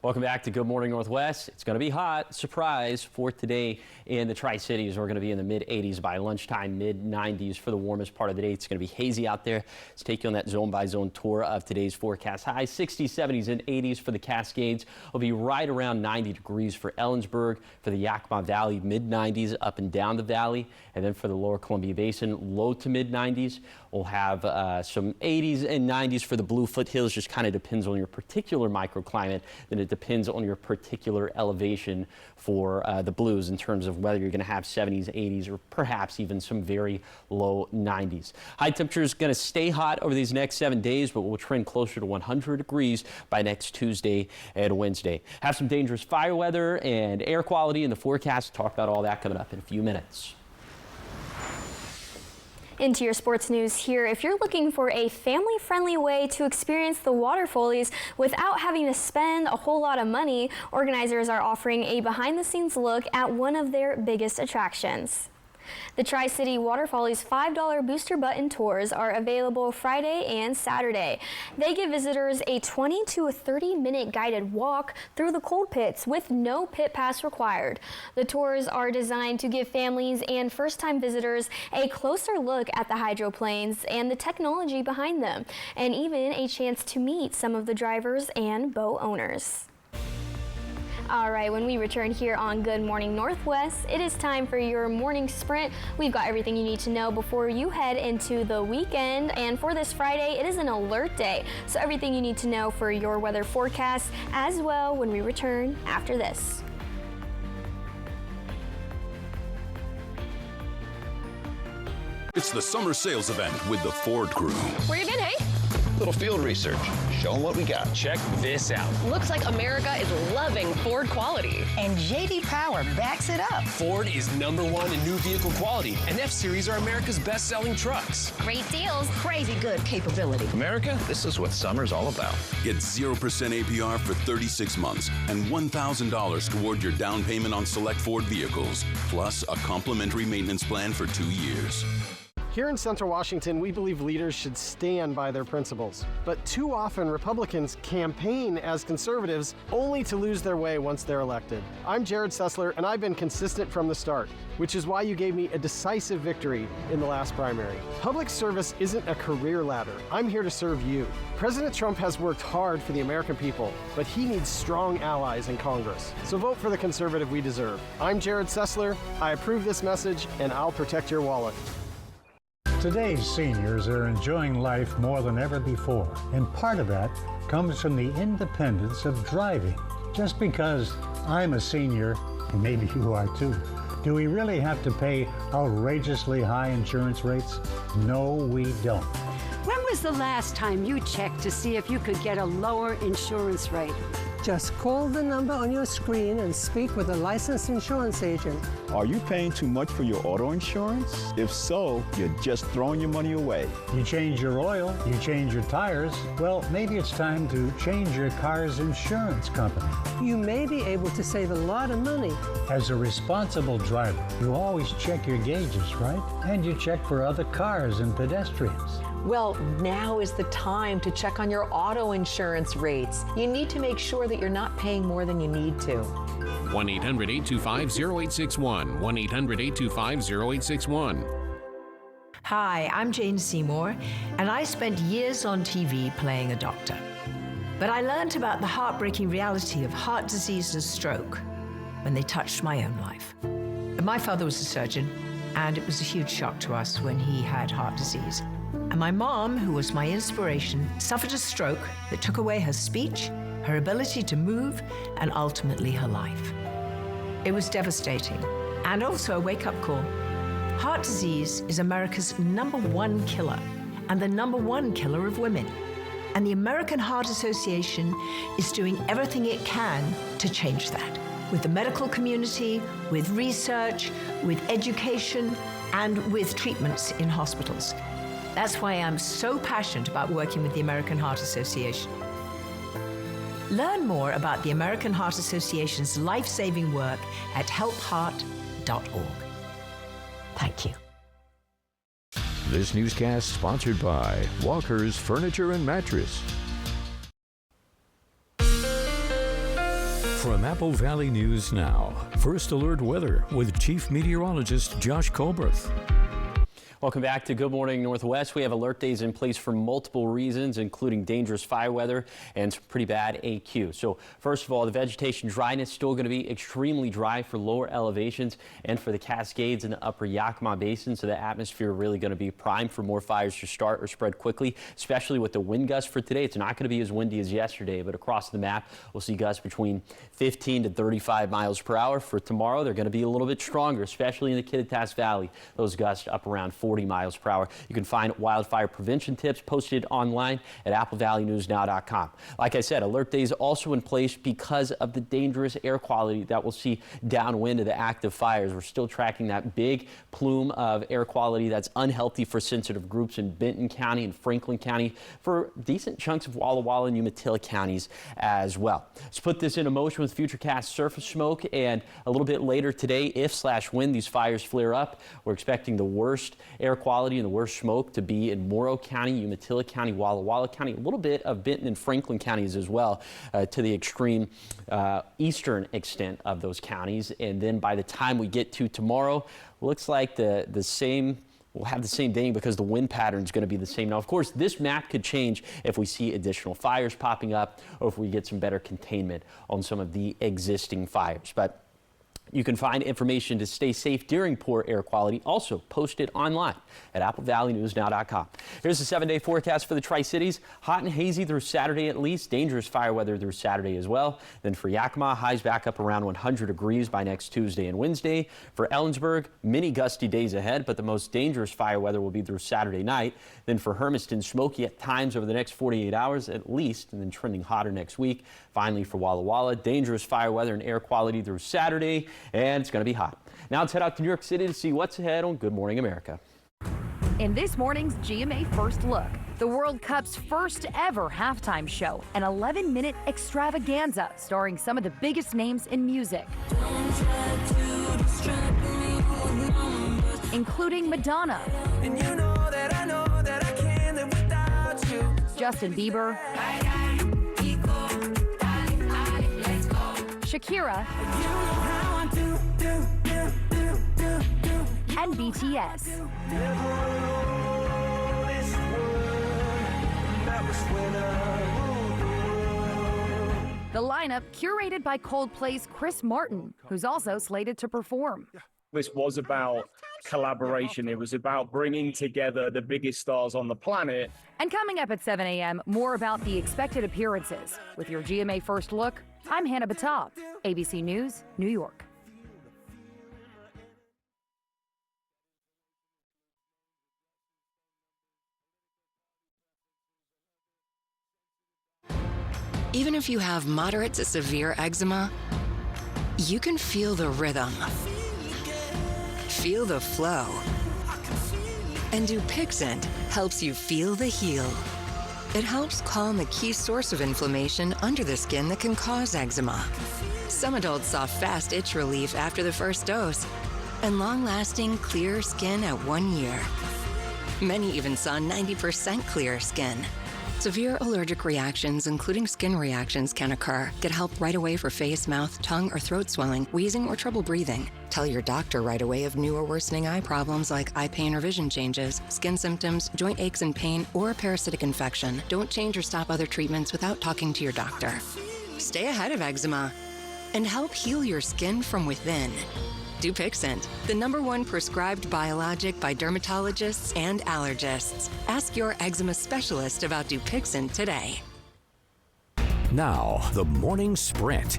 Speaker 2: Welcome back to Good Morning Northwest. It's going to be hot. Surprise for today in the Tri-Cities. We're going to be in the mid-80s by lunchtime, mid-90s for the warmest part of the day. It's going to be hazy out there. Let's take you on that zone-by-zone tour of today's forecast. Highs 60s, 70s, and 80s for the Cascades. It'll be right around 90 degrees for Ellensburg, for the Yakima Valley, mid-90s up and down the valley. And then for the lower Columbia Basin, low to mid-90s. We'll have some 80s and 90s for the Blue Foothills. Just kind of depends on your particular microclimate. Then it depends on your particular elevation for the Blues in terms of whether you're going to have 70s, 80s, or perhaps even some very low 90s. High temperature is going to stay hot over these next 7 days, but we'll trend closer to 100 degrees by next Tuesday and Wednesday. Have some dangerous fire weather and air quality in the forecast. Talk about all that coming up in a few minutes.
Speaker 3: Into your sports news here. If you're looking for a family-friendly way to experience the water follies without having to spend a whole lot of money, organizers are offering a behind-the-scenes look at one of their biggest attractions. The Tri-City Water Follies $5 booster button tours are available Friday and Saturday. They give visitors a 20 to 30-minute guided walk through the cold pits with no pit pass required. The tours are designed to give families and first-time visitors a closer look at the hydroplanes and the technology behind them, and even a chance to meet some of the drivers and boat owners. All right, when we return here on Good Morning Northwest, it is time for your morning sprint. We've got everything you need to know before you head into the weekend. And for this Friday, it is an alert day. So everything you need to know for your weather forecast as well when we return after this.
Speaker 18: It's the summer sales event with the Ford crew.
Speaker 19: Where you been, hey?
Speaker 28: Little field research. Show them what we got.
Speaker 12: Check this out.
Speaker 19: Looks like America is loving Ford quality.
Speaker 20: And J.D. Power backs it up.
Speaker 12: Ford is #1 in new vehicle quality, and F-Series are America's best-selling trucks.
Speaker 20: Great deals, crazy good capability.
Speaker 28: America, this is what summer's all about.
Speaker 18: Get 0% APR for 36 months and $1,000 toward your down payment on select Ford vehicles, plus a complimentary maintenance plan for 2 years.
Speaker 23: Here in Central Washington, we believe leaders should stand by their principles. But too often, Republicans campaign as conservatives only to lose their way once they're elected. I'm Jared Sessler, and I've been consistent from the start, which is why you gave me a decisive victory in the last primary. Public service isn't a career ladder. I'm here to serve you. President Trump has worked hard for the American people, but he needs strong allies in Congress. So vote for the conservative we deserve. I'm Jared Sessler. I approve this message, and I'll protect your wallet.
Speaker 29: Today's seniors are enjoying life more than ever before, and part of that comes from the independence of driving. Just because I'm a senior, and maybe you are too, do we really have to pay outrageously high insurance rates? No, we don't.
Speaker 30: When was the last time you checked to see if you could get a lower insurance rate?
Speaker 31: Just call the number on your screen and speak with a licensed insurance agent.
Speaker 32: Are you paying too much for your auto insurance? If so, you're just throwing your money away.
Speaker 29: You change your oil, you change your tires. Well, maybe it's time to change your car's insurance company.
Speaker 31: You may be able to save a lot of money.
Speaker 29: As a responsible driver, you always check your gauges, right? And you check for other cars and pedestrians.
Speaker 33: Well, now is the time to check on your auto insurance rates. You need to make sure that you're not paying more than you need to.
Speaker 34: 1-800-825-0861. 1-800-825-0861.
Speaker 35: Hi, I'm Jane Seymour, and I spent years on TV playing a doctor. But I learned about the heartbreaking reality of heart disease and stroke when they touched my own life. And my father was a surgeon, and it was a huge shock to us when he had heart disease. And my mom, who was my inspiration, suffered a stroke that took away her speech, her ability to move, and ultimately her life. It was devastating, and also a wake-up call. Heart disease is America's #1 killer, and the #1 killer of women. And the American Heart Association is doing everything it can to change that, with the medical community, with research, with education, and with treatments in hospitals. That's why I'm so passionate about working with the American Heart Association. Learn more about the American Heart Association's life-saving work at helpheart.org. Thank you.
Speaker 1: This newscast sponsored by Walker's Furniture and Mattress. From Apple Valley News Now, First Alert Weather with Chief Meteorologist Josh Colberth.
Speaker 2: Welcome back to Good Morning Northwest. We have alert days in place for multiple reasons, including dangerous fire weather and some pretty bad AQ. So first of all, the vegetation dryness still going to be extremely dry for lower elevations and for the Cascades and the upper Yakima Basin. So the atmosphere really going to be primed for more fires to start or spread quickly, especially with the wind gusts for today. It's not going to be as windy as yesterday, but across the map, we'll see gusts between 15 to 35 miles per hour. For tomorrow, they're going to be a little bit stronger, especially in the Kittitas Valley. Those gusts up around 40 miles per hour. You can find wildfire prevention tips posted online at applevalleyNewsNow.com. Like I said, alert days also in place because of the dangerous air quality that we'll see downwind of the active fires. We're still tracking that big plume of air quality that's unhealthy for sensitive groups in Benton County and Franklin County, for decent chunks of Walla Walla and Umatilla counties as well. Let's put this into motion with Futurecast surface smoke, and a little bit later today, if/when these fires flare up, we're expecting the worst air quality and the worst smoke to be in Morrow County, Umatilla County, Walla Walla County, a little bit of Benton and Franklin counties as well, to the extreme eastern extent of those counties. And then by the time we get to tomorrow, looks like the same. We'll have the same day because the wind pattern is going to be the same. Now, of course, this map could change if we see additional fires popping up or if we get some better containment on some of the existing fires. But you can find information to stay safe during poor air quality also posted online at applevalleyNewsNow.com. Here's the 7-day forecast for the Tri-Cities. Hot and hazy through Saturday at least. Dangerous fire weather through Saturday as well. Then for Yakima, highs back up around 100 degrees by next Tuesday and Wednesday. For Ellensburg, many gusty days ahead, but the most dangerous fire weather will be through Saturday night. Then for Hermiston, smoky at times over the next 48 hours at least, and then trending hotter next week. Finally for Walla Walla, dangerous fire weather and air quality through Saturday, and it's going to be hot. Now let's head out to New York City to see what's ahead on Good Morning America.
Speaker 4: In this morning's GMA First Look, the World Cup's first ever halftime show, an 11-minute extravaganza starring some of the biggest names in music, including Madonna, and you know that I can't live without you, Justin Bieber, Shakira, and BTS. The lineup curated by Coldplay's Chris Martin, who's also slated to perform.
Speaker 5: This was about collaboration. It was about bringing together the biggest stars on the planet.
Speaker 4: And coming up at 7 a.m., more about the expected appearances. With your GMA First Look, I'm Hannah Batab, ABC News, New York.
Speaker 6: Even if you have moderate to severe eczema, you can feel the rhythm, feel the flow. And Dupixent helps you feel the heal. It helps calm the key source of inflammation under the skin that can cause eczema. Some adults saw fast itch relief after the first dose and long-lasting clear skin at 1 year. Many even saw 90% clear skin. Severe allergic reactions, including skin reactions, can occur. Get help right away for face, mouth, tongue, or throat swelling, wheezing, or trouble breathing. Tell your doctor right away of new or worsening eye problems like eye pain or vision changes, skin symptoms, joint aches and pain, or a parasitic infection. Don't change or stop other treatments without talking to your doctor. Stay ahead of eczema and help heal your skin from within. Dupixent, the #1 prescribed biologic by dermatologists and allergists. Ask your eczema specialist about Dupixent today.
Speaker 7: Now, the morning sprint.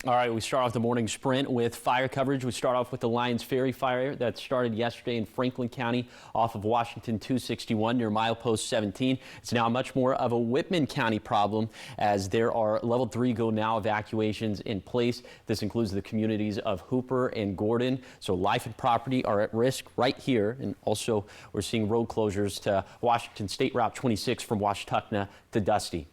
Speaker 2: All right, we start off the morning sprint with fire coverage. We start off with the Lyons Ferry fire that started yesterday in Franklin County off of Washington 261 near milepost 17. It's now much more of a Whitman County problem as there are level 3 go now evacuations in place. This includes the communities of Hooper and Gordon. So life and property are at risk right here. And also we're seeing road closures to Washington State Route 26 from Washtenaw to Dusty.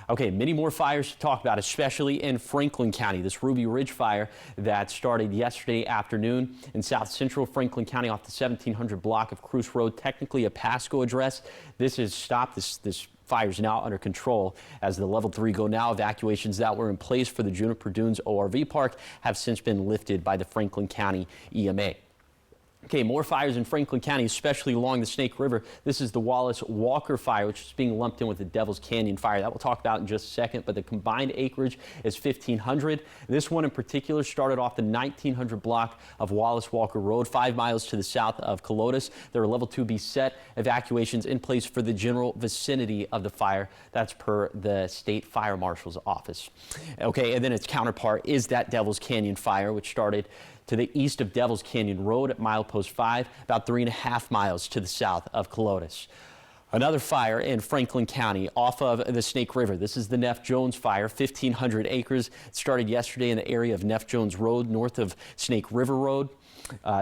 Speaker 2: Okay, many more fires to talk about, especially in Franklin County. This Ruby Ridge fire that started yesterday afternoon in south central Franklin County off the 1700 block of Cruce Road, technically a Pasco address. This has stopped. This fire is now under control as the level 3 go now evacuations that were in place for the Juniper Dunes ORV Park have since been lifted by the Franklin County EMA. Okay, more fires in Franklin County, especially along the Snake River. This is the Wallace Walker fire, which is being lumped in with the Devil's Canyon fire. That we'll talk about in just a second, but the combined acreage is 1,500. This one in particular started off the 1900 block of Wallace Walker Road, 5 miles to the south of Colotis. There are level 2B set evacuations in place for the general vicinity of the fire. That's per the State Fire Marshal's office. Okay, and then its counterpart is that Devil's Canyon fire, which started to the east of Devil's Canyon Road at milepost 5, about 3.5 miles to the south of Colotis. Another fire in Franklin County off of the Snake River. This is the Neff Jones fire, 1,500 acres. It started yesterday in the area of Neff Jones Road, north of Snake River Road.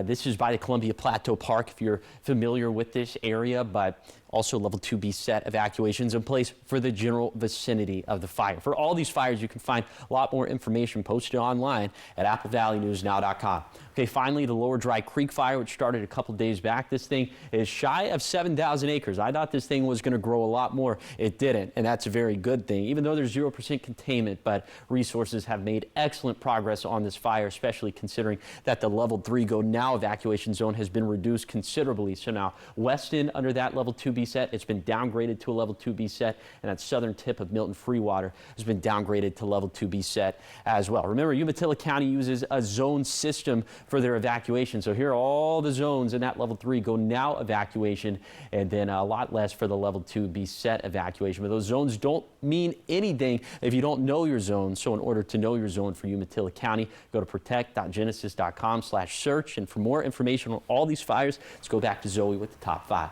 Speaker 2: This is by the Columbia Plateau Park, if you're familiar with this area, but also level 2B set evacuations in place for the general vicinity of the fire. For all these fires, you can find a lot more information posted online at applevalleyNewsNow.com. Okay, finally, the Lower Dry Creek fire, which started a couple days back. This thing is shy of 7,000 acres. I thought this thing was going to grow a lot more. It didn't, and that's a very good thing, even though there's 0% containment, but resources have made excellent progress on this fire, especially considering that the level 3 go now evacuation zone has been reduced considerably. So now Weston under that level 2B set, it's been downgraded to a level 2B set, and that southern tip of Milton Freewater has been downgraded to level 2B set as well. Remember, Umatilla County uses a zone system for their evacuation. So here are all the zones in that level 3 go now evacuation, and then a lot less for the level 2B set evacuation. But those zones don't mean anything if you don't know your zone. So in order to know your zone for Umatilla County, go to protect.genesis.com/search. And for more information on all these fires, let's go back to Zoe with the top 5.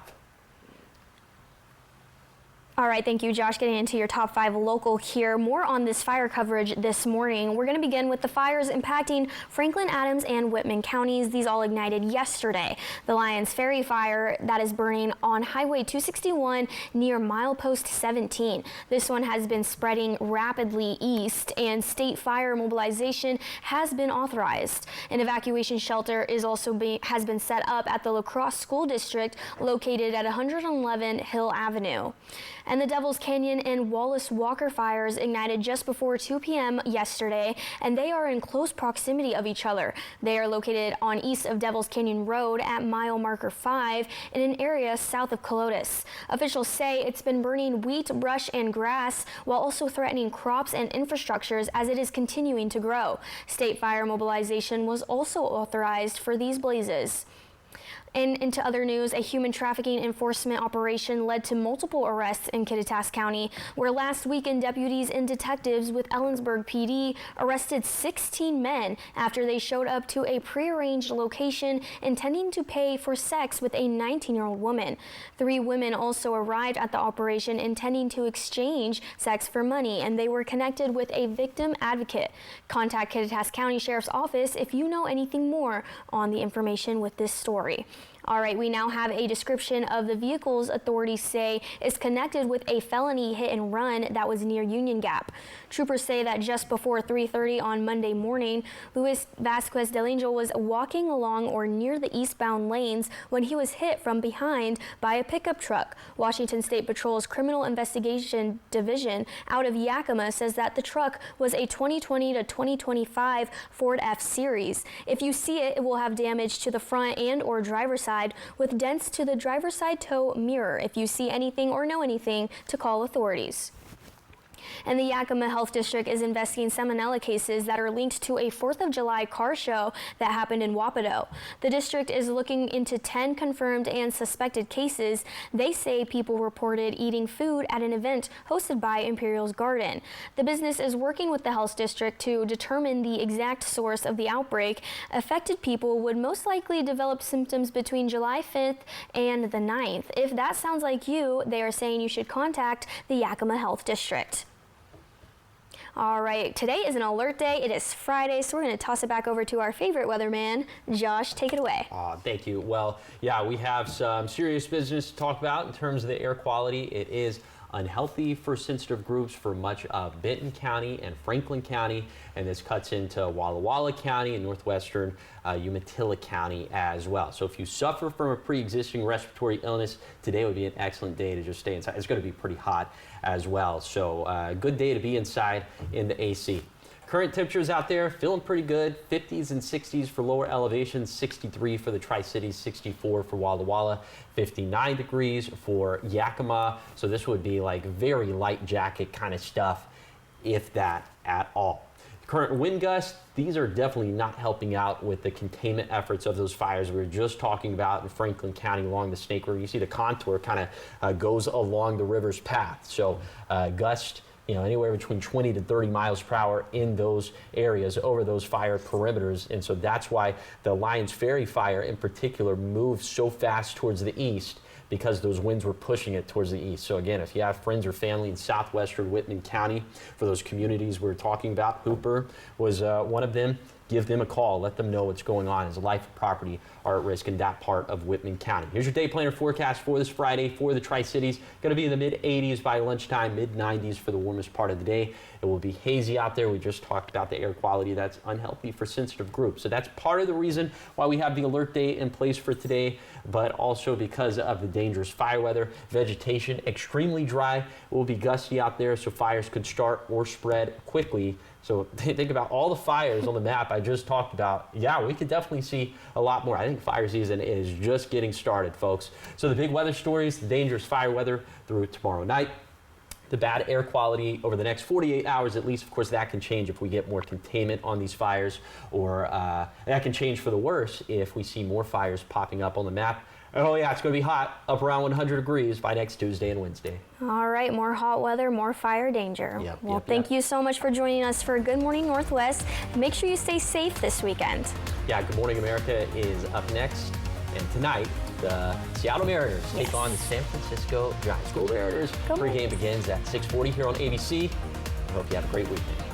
Speaker 3: All right, thank you, Josh. Getting into your top 5 local here. More on this fire coverage this morning. We're going to begin with the fires impacting Franklin, Adams, and Whitman counties. These all ignited yesterday. The Lyons Ferry fire that is burning on Highway 261 near milepost 17. This one has been spreading rapidly east, and state fire mobilization has been authorized. An evacuation shelter has been set up at the La Crosse School District located at 111 Hill Avenue. And the Devil's Canyon and Wallace Walker fires ignited just before 2 p.m. yesterday, and they are in close proximity of each other. They are located on east of Devil's Canyon Road at mile marker 5 in an area south of Colotis. Officials say it's been burning wheat, brush, and grass while also threatening crops and infrastructures as it is continuing to grow. State fire mobilization was also authorized for these blazes. And into other news, a human trafficking enforcement operation led to multiple arrests in Kittitas County, where last weekend deputies and detectives with Ellensburg PD arrested 16 men after they showed up to a prearranged location intending to pay for sex with a 19-year-old woman. 3 women also arrived at the operation intending to exchange sex for money, and they were connected with a victim advocate. Contact Kittitas County Sheriff's Office if you know anything more on the information with this story. All right, we now have a description of the vehicles authorities say is connected with a felony hit and run that was near Union Gap. Troopers say that just before 3:30 on Monday morning, Luis Vasquez del Angel was walking along or near the eastbound lanes when he was hit from behind by a pickup truck. Washington State Patrol's Criminal Investigation Division out of Yakima says that the truck was a 2020 to 2025 Ford F-Series. If you see it, it will have damage to the front and or driver's side with dents to the driver's side tow mirror. If you see anything or know anything, to call authorities. And the Yakima Health District is investigating salmonella cases that are linked to a 4th of July car show that happened in Wapato. The district is looking into 10 confirmed and suspected cases. They say people reported eating food at an event hosted by Imperial's Garden. The business is working with the health district to determine the exact source of the outbreak. Affected people would most likely develop symptoms between July 5th and the 9th. If that sounds like you, they are saying you should contact the Yakima Health District. All right, today is an alert day. It is Friday, so we're going to toss it back over to our favorite weatherman. Josh, take it away.
Speaker 2: Thank you. Well, yeah, we have some serious business to talk about in terms of the air quality. It is unhealthy for sensitive groups for much of Benton County and Franklin County, and this cuts into Walla Walla County and northwestern Umatilla County as well. So if you suffer from a pre-existing respiratory illness, today would be an excellent day to just stay inside. It's going to be pretty hot as well, so good day to be inside in the AC. Current temperatures out there feeling pretty good. 50s and 60s for lower elevations, 63 for the Tri-Cities, 64 for Walla Walla, 59 degrees for Yakima. So this would be like very light jacket kind of stuff, if that at all. Current wind gusts, these are definitely not helping out with the containment efforts of those fires we were just talking about in Franklin County along the Snake River. You see the contour kind of goes along the river's path. So gust, anywhere between 20 to 30 miles per hour in those areas over those fire perimeters. And so that's why the Lyons Ferry fire in particular moved so fast towards the east, because those winds were pushing it towards the east. So again, if you have friends or family in southwestern Whitman County, for those communities we're talking about, Hooper was one of them, give them a call. Let them know what's going on, as life and property are at risk in that part of Whitman County. Here's your day planner forecast for this Friday for the Tri-Cities. Going to be in the mid-80s by lunchtime, mid-90s for the warmest part of the day. It will be hazy out there. We just talked about the air quality that's unhealthy for sensitive groups. So that's part of the reason why we have the alert day in place for today, but also because of the dangerous fire weather. Vegetation extremely dry. It will be gusty out there, so fires could start or spread quickly. So think about all the fires on the map I just talked about. Yeah, we could definitely see a lot more. I think fire season is just getting started, folks. So the big weather stories, the dangerous fire weather through tomorrow night, the bad air quality over the next 48 hours at least. Of course, that can change if we get more containment on these fires, or that can change for the worse if we see more fires popping up on the map. Oh yeah, it's going to be hot, up around 100 degrees by next Tuesday and Wednesday.
Speaker 3: All right, more hot weather, more fire danger. Thank you so much for joining us for Good Morning Northwest. Make sure you stay safe this weekend.
Speaker 2: Yeah, Good Morning America is up next. And tonight, the Seattle Mariners take on the San Francisco Giants. Go Mariners! Pregame begins at 6:40 here on ABC. I hope you have a great weekend.